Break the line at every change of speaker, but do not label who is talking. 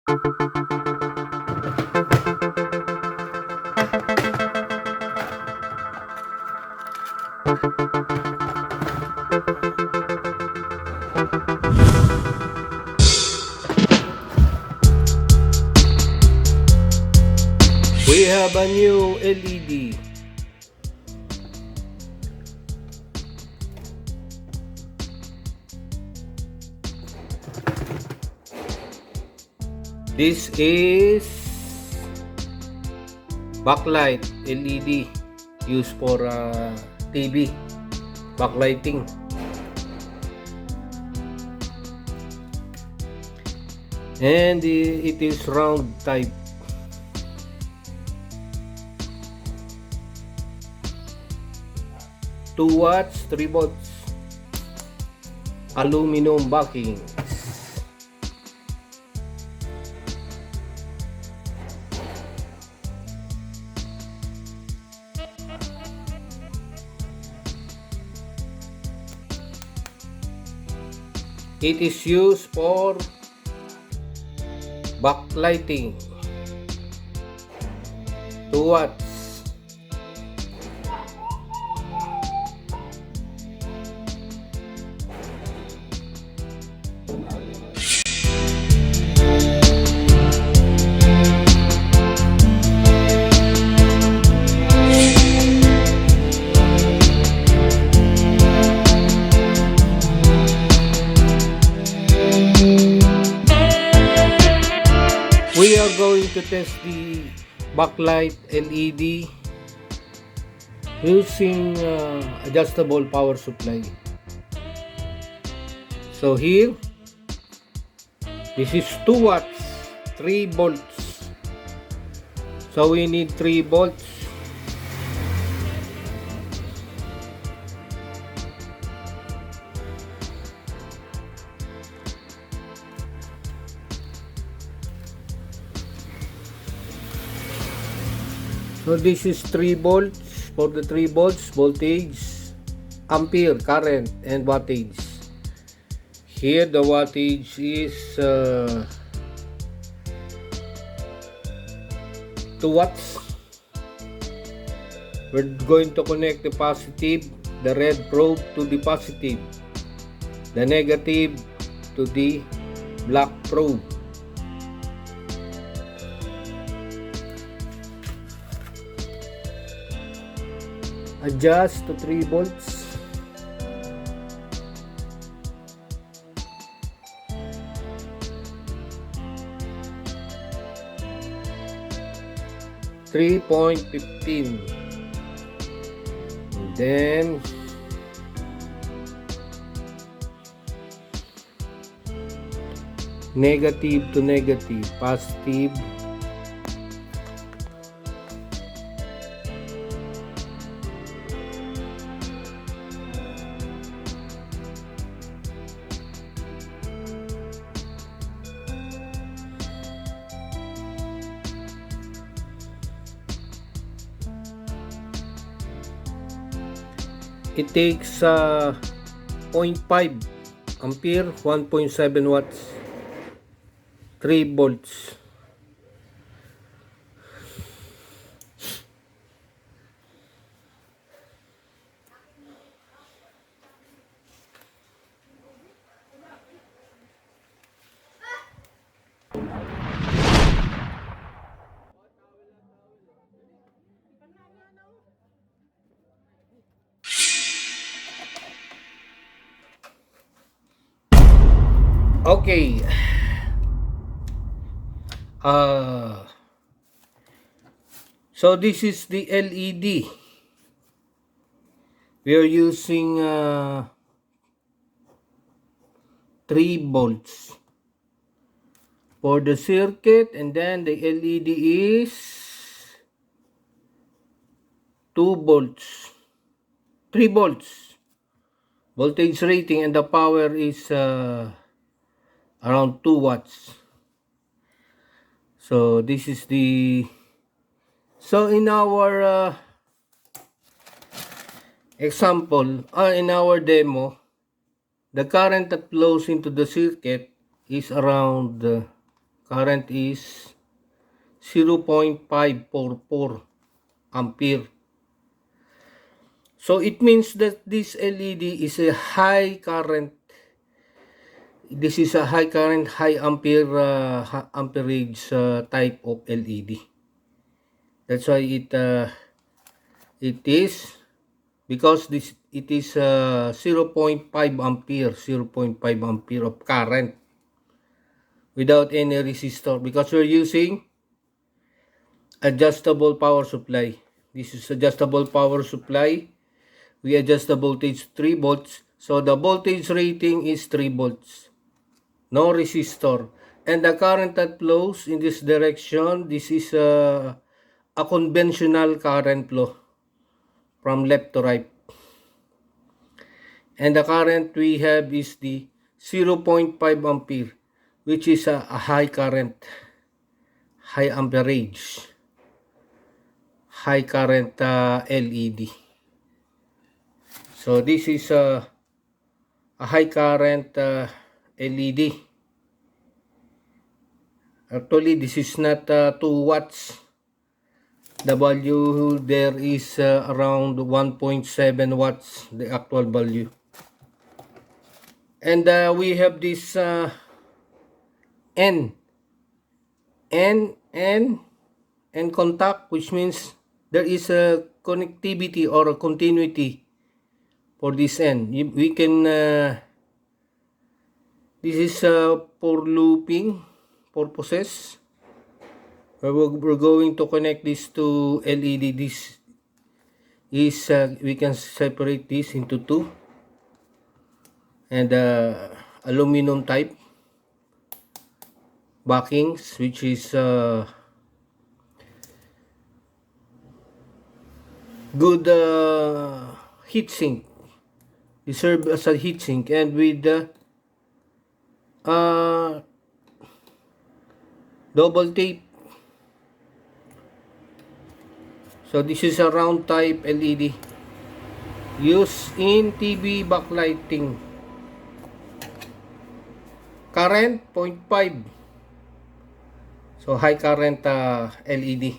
We have a new LED. This is Backlight LED used for TV backlighting. And it is round type. $2, 3 volts, aluminum backing. It is used for backlighting. 2 watts. We are going to test the backlight LED using adjustable power supply. So here, this is 2 watts, 3 volts. So we need 3 volts. So this is 3 volts for the 3 volts voltage, ampere current, and wattage. Here the wattage is 2 watts. We're going to connect the positive, the red probe to the positive, the negative to the black probe. Adjust to 3 volts. .15. And then negative to negative, positive. It takes 0.5 ampere, 1.7 watts, 3 volts. Okay. So this is the LED. We are using 3 volts for the circuit, and then the LED is 2 volts, 3 volts voltage rating, and the power is around 2 watts. So this is the, so in our example, in our demo, the current that flows into the circuit is around current is 0.544 ampere. So it means that this LED is a high current. This is a high current, high ampere, amperage type of LED. That's why it is, because it is 0.5 ampere, 0.5 ampere of current without any resistor, because we're using adjustable power supply. This is adjustable power supply. We adjust the voltage 3 volts. So the voltage rating is 3 volts. No resistor. And the current that flows in this direction, this is a conventional current flow from left to right. And the current we have is the 0.5 ampere, which is a high current, high amperage, high current LED. So this is a high current LED. Actually, this is not 2 watts. The value there is around 1.7 watts, the actual value. And we have this N contact, which means there is a connectivity or a continuity for this N. We can, this is for looping purposes. We're going to connect this to LED. This is, we can separate this into two. And aluminum type backings, which is good heat sink. They serve as a heat sink, and with double tape. So this is a round type LED used in TV backlighting. Current 0.5. So high current LED.